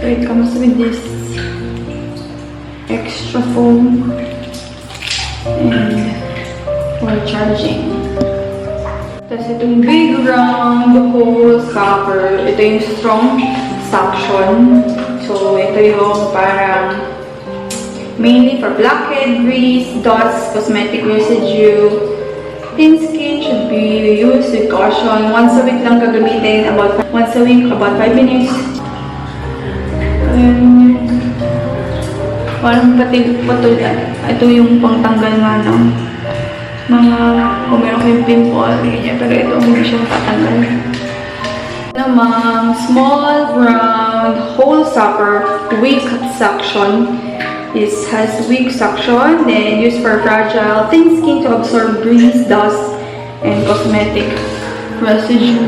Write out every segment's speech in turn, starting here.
So it comes with this extra foam and for charging. Tapos itong big round hole stopper. Ito yung strong suction. So ito yung parang mainly for blackhead, grease, dust, cosmetic residue. Thin skin should be used with caution. Once a week lang gagamitin. Once a week, about 5 minutes. Parang patulan. Ito yung pangtanggal nga ng mga kung meron kayong pimple. Ganyan. Pero ito hindi siya tatanggal. Namang small round hole stopper, weak suction. This has weak suction, then used for fragile, thin skin to absorb grease, dust, and cosmetic residue.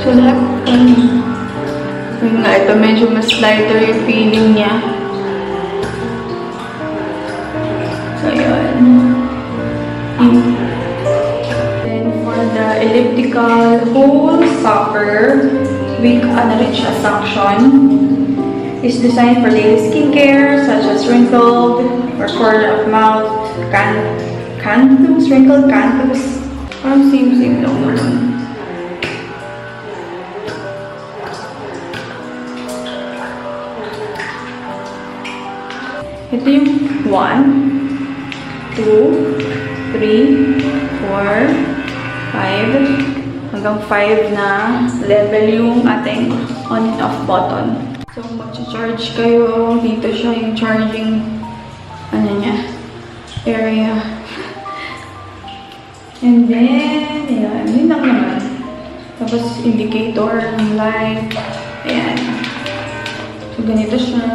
So lahat, yun nga, ito medyo mas lighter yung feeling niya. So yun. Then for the elliptical hole stopper, weak rin siya suction. Is designed for daily skincare such as wrinkled or corner of mouth, canthus, wrinkled canthus. Parang same lang naman. Ito yung 1, 2, 3, 4, 5, hanggang 5 na level yung ating on and off button. So, mag-charge kayo. Dito siya yung charging area. And then, ayan. Yun lang naman. Tapos, indicator ng light. Ayan. So, ganito siya.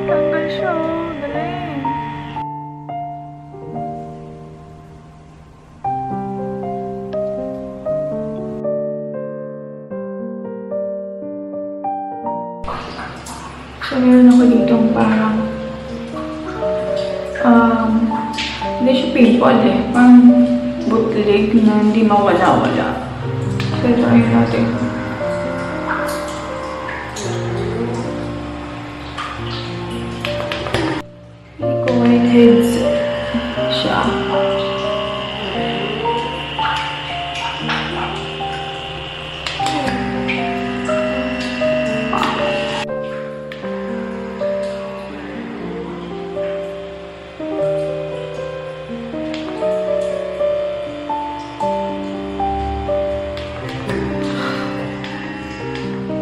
Tanggal siya, galing. So, meron ako ditong parang hindi siya pimple eh. Parang bootleg na hindi mawala-wala. So, try natin. Whiteheads siya.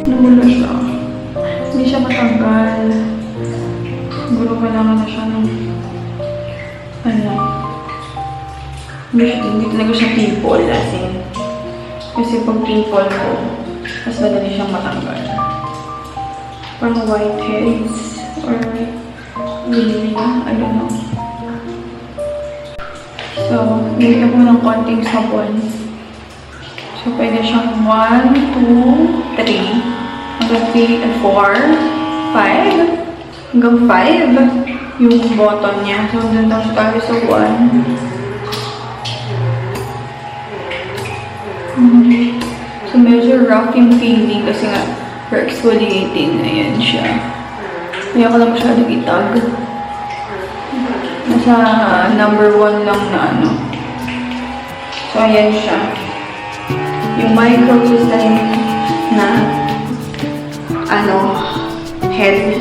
Nawala siya. Hindi siya matanggal. Siguro kailangan na siya ng hindi talaga siya pimple kasi pag pimple ko mas madali siyang matanggal. Parang whiteheads or really, I don't know. So, nilagyan ko ng konting sabon. So, pwede siyang 1, 2, 3 hanggang 3 and 4, 5 hanggang 5 yung button niya. So, dun lang tayo sa 1. So, medyo rough yung feeling kasi nga for exfoliating. Ayan siya. Kaya ko lang masyadong itag. Nasa number 1 lang na ano. So, ayan siya. Yung microcrystalline na head